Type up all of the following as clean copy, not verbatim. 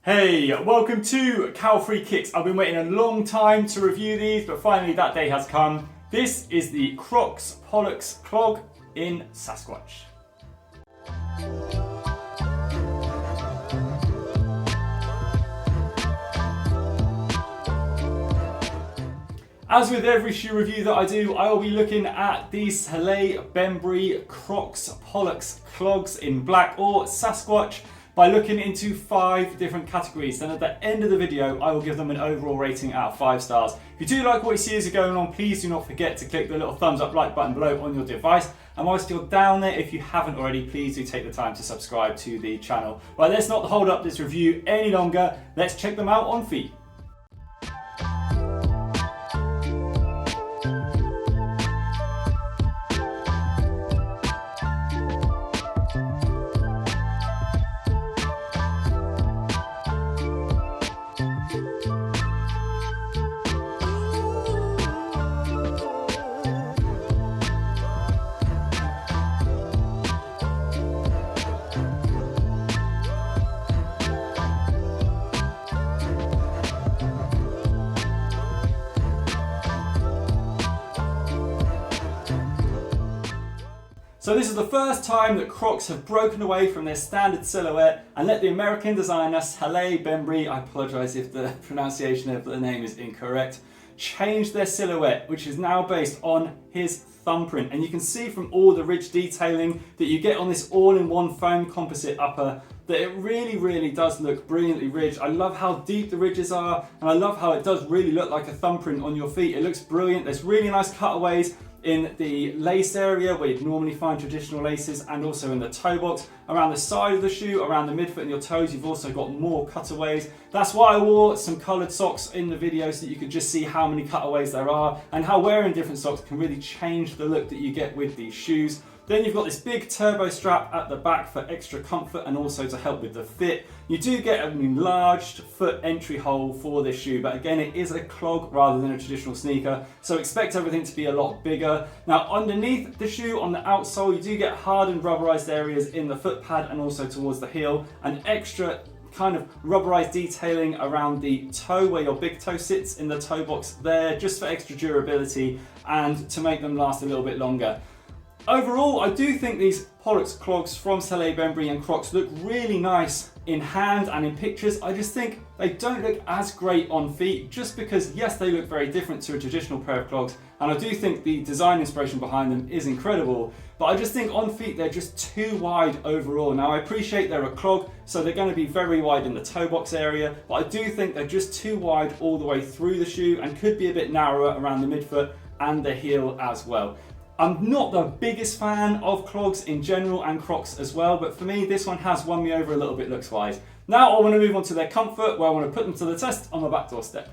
Hey, welcome to Cow-Free Kicks. I've been waiting a long time to review these, but finally that day has come. This is the CROCS POLLEX Clog in Sasquatch. As with every shoe review that I do, I will be looking at the Salehe Bembury CROCS POLLEX Clogs in black or Sasquatch by looking into 5 different categories. Then at the end of the video, I will give them an overall rating out of 5 stars. If you do like what you see as you're going along, please do not forget to click the little thumbs up like button below on your device. And whilst you're down there, if you haven't already, please do take the time to subscribe to the channel. Right, let's not hold up this review any longer. Let's check them out on feet. So this is the first time that Crocs have broken away from their standard silhouette and let the American designer Salehe Bembury, I apologise if the pronunciation of the name is incorrect, change their silhouette, which is now based on his thumbprint. And you can see from all the ridge detailing that you get on this all-in-one foam composite upper that it really does look brilliantly ridged. I love how deep the ridges are, and I love how it does really look like a thumbprint on your feet. It looks brilliant. There's really nice cutaways in the lace area where you'd normally find traditional laces, and also in the toe box. Around the side of the shoe, around the midfoot and your toes, you've also got more cutaways. That's why I wore some coloured socks in the video, so that you could just see how many cutaways there are and how wearing different socks can really change the look that you get with these shoes. Then you've got this big turbo strap at the back for extra comfort and also to help with the fit. You do get an enlarged foot entry hole for this shoe, but again, it is a clog rather than a traditional sneaker, so expect everything to be a lot bigger. Now, underneath the shoe on the outsole, you do get hardened rubberized areas in the foot pad and also towards the heel, and extra kind of rubberized detailing around the toe where your big toe sits in the toe box there, just for extra durability and to make them last a little bit longer. Overall, I do think these POLLEX clogs from Salehe Bembury and Crocs look really nice in hand and in pictures. I just think they don't look as great on feet, just because yes, they look very different to a traditional pair of clogs, and I do think the design inspiration behind them is incredible, but I just think on feet they're just too wide overall. Now, I appreciate they're a clog, so they're going to be very wide in the toe box area, but I do think they're just too wide all the way through the shoe and could be a bit narrower around the midfoot and the heel as well. I'm not the biggest fan of clogs in general, and Crocs as well, but for me this one has won me over a little bit looks wise. Now I want to move on to their comfort, where I want to put them to the test on my back doorstep.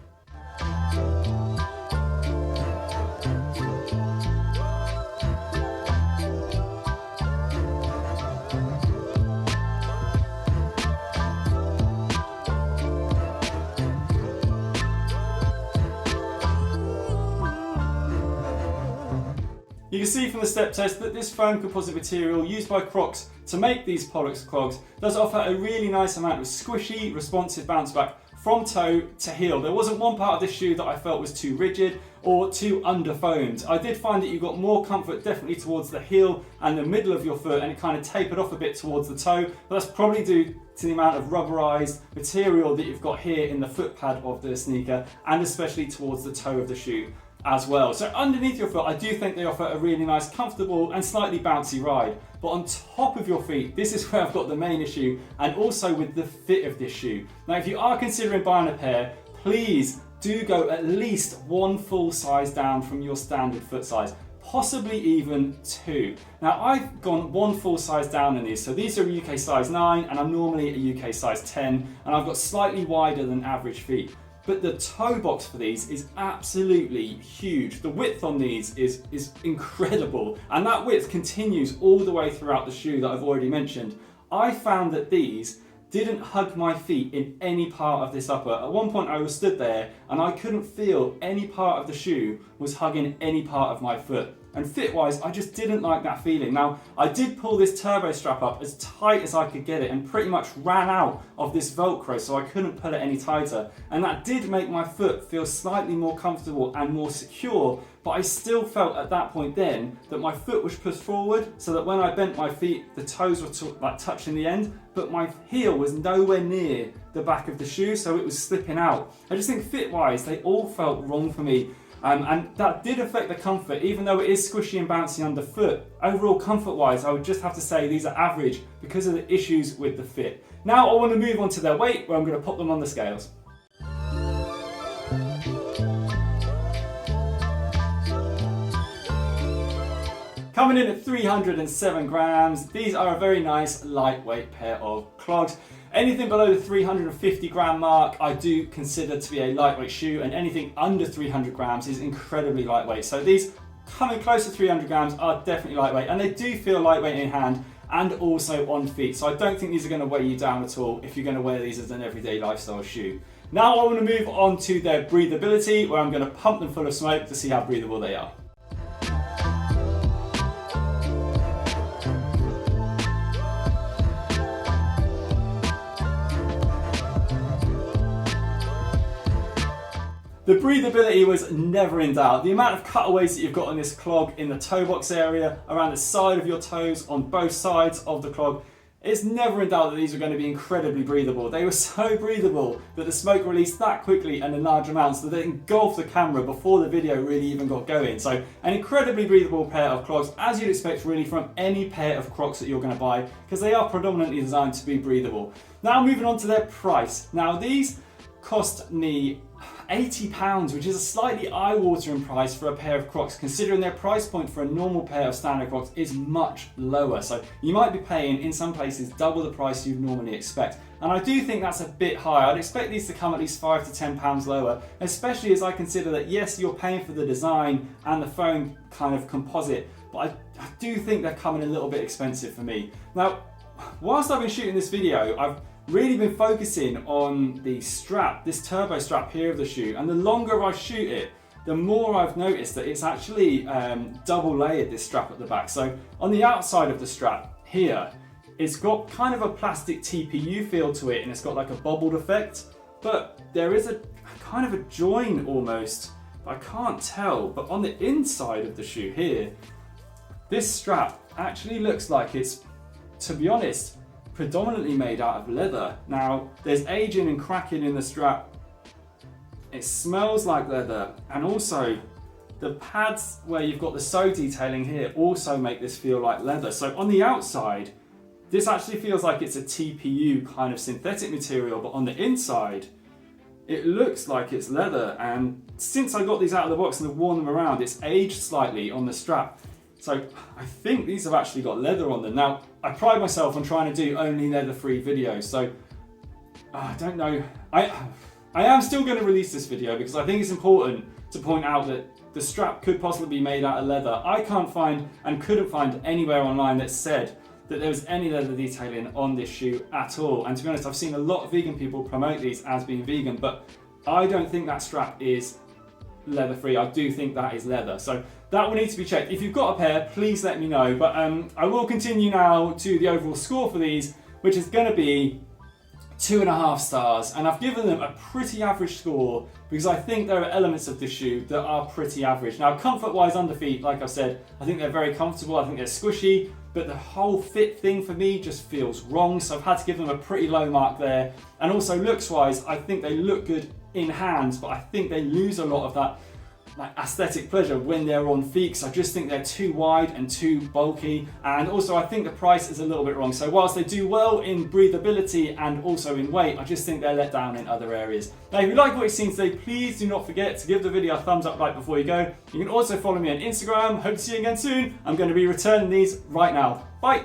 You can see from the step test that this foam composite material used by Crocs to make these POLLEX clogs does offer a really nice amount of squishy, responsive bounce back from toe to heel. There wasn't one part of this shoe that I felt was too rigid or too under foamed. I did find that you got more comfort definitely towards the heel and the middle of your foot, and it kind of tapered off a bit towards the toe, but that's probably due to the amount of rubberized material that you've got here in the foot pad of the sneaker, and especially towards the toe of the shoe as well. So underneath your foot, I do think they offer a really nice, comfortable and slightly bouncy ride. But on top of your feet, this is where I've got the main issue, and also with the fit of this shoe. Now, if you are considering buying a pair, please do go at least one full size down from your standard foot size, possibly even 2. Now, I've gone one full size down in these. So these are UK size 9, and I'm normally a UK size 10, and I've got slightly wider than average feet. But the toe box for these is absolutely huge. The width on these is incredible, and that width continues all the way throughout the shoe that I've already mentioned. I found that these didn't hug my feet in any part of this upper. At one point I was stood there and I couldn't feel any part of the shoe was hugging any part of my foot. and fit wise, I just didn't like that feeling. Now, I did pull this turbo strap up as tight as I could get it and pretty much ran out of this Velcro, so I couldn't pull it any tighter. And that did make my foot feel slightly more comfortable and more secure, but I still felt at that point then that my foot was pushed forward, so that when I bent my feet, the toes were like touching the end, but my heel was nowhere near the back of the shoe, so it was slipping out. I just think fit-wise, they all felt wrong for me. And that did affect the comfort, even though it is squishy and bouncy underfoot. Overall, comfort-wise, I would just have to say these are average because of the issues with the fit. Now I want to move on to their weight, where I'm going to put them on the scales. Coming in at 307 grams, these are a very nice lightweight pair of clogs. Anything below the 350 gram mark I do consider to be a lightweight shoe, and anything under 300 grams is incredibly lightweight. So these coming close to 300 grams are definitely lightweight, and they do feel lightweight in hand and also on feet. So I don't think these are going to weigh you down at all if you're going to wear these as an everyday lifestyle shoe. Now I want to move on to their breathability, where I'm going to pump them full of smoke to see how breathable they are. The breathability was never in doubt. The amount of cutaways that you've got on this clog in the toe box area, around the side of your toes, on both sides of the clog, it's never in doubt that these are going to be incredibly breathable. They were so breathable that the smoke released that quickly and in large amounts that they engulfed the camera before the video really even got going. So an incredibly breathable pair of clogs, as you'd expect really from any pair of Crocs that you're going to buy, because they are predominantly designed to be breathable. Now moving on to their price. Now these cost me £80, which is a slightly eye-watering price for a pair of Crocs, considering their price point for a normal pair of standard Crocs is much lower. So you might be paying, in some places, double the price you'd normally expect. And I do think that's a bit high. I'd expect these to come at least £5 to £10 lower, especially as I consider that, yes, you're paying for the design and the foam kind of composite, but I do think they're coming a little bit expensive for me. Now, whilst I've been shooting this video, I've really been focusing on the strap, this turbo strap here of the shoe, and the longer I shoot it, the more I've noticed that it's actually double layered, this strap at the back. So on the outside of the strap here, it's got kind of a plastic TPU feel to it, and it's got like a bubbled effect, but there is a kind of a join almost, I can't tell, but on the inside of the shoe here, this strap actually looks like it's, to be honest, predominantly made out of leather. Now, there's aging and cracking in the strap. It smells like leather, and also the pads where you've got the sew detailing here also make this feel like leather. So on the outside, this actually feels like it's a TPU kind of synthetic material, but on the inside, it looks like it's leather. And since I got these out of the box and have worn them around, it's aged slightly on the strap. So I think these have actually got leather on them. Now, I pride myself on trying to do only leather-free videos, so I don't know. I am still going to release this video because I think it's important to point out that the strap could possibly be made out of leather. I can't find and couldn't find anywhere online that said that there was any leather detailing on this shoe at all. And to be honest, I've seen a lot of vegan people promote these as being vegan, but I don't think that strap is leather free. I do think that is leather, so that will need to be checked. If you've got a pair, please let me know. But I will continue now to the overall score for these, which is going to be 2.5 stars, and I've given them a pretty average score because I think there are elements of this shoe that are pretty average. Now, comfort wise under feet, like I've said, I think they're very comfortable, I think they're squishy, but the whole fit thing for me just feels wrong, so I've had to give them a pretty low mark there. And also looks wise, I think they look good in hands, but I think they lose a lot of that like aesthetic pleasure when they're on feet, because I just think they're too wide and too bulky, and also I think the price is a little bit wrong. So whilst they do well in breathability and also in weight, I just think they're let down in other areas. Now, if you like what you've seen today, please do not forget to give the video a thumbs up right before you go. You can also follow me on Instagram. Hope to see you again soon. I'm going to be returning these right now. Bye!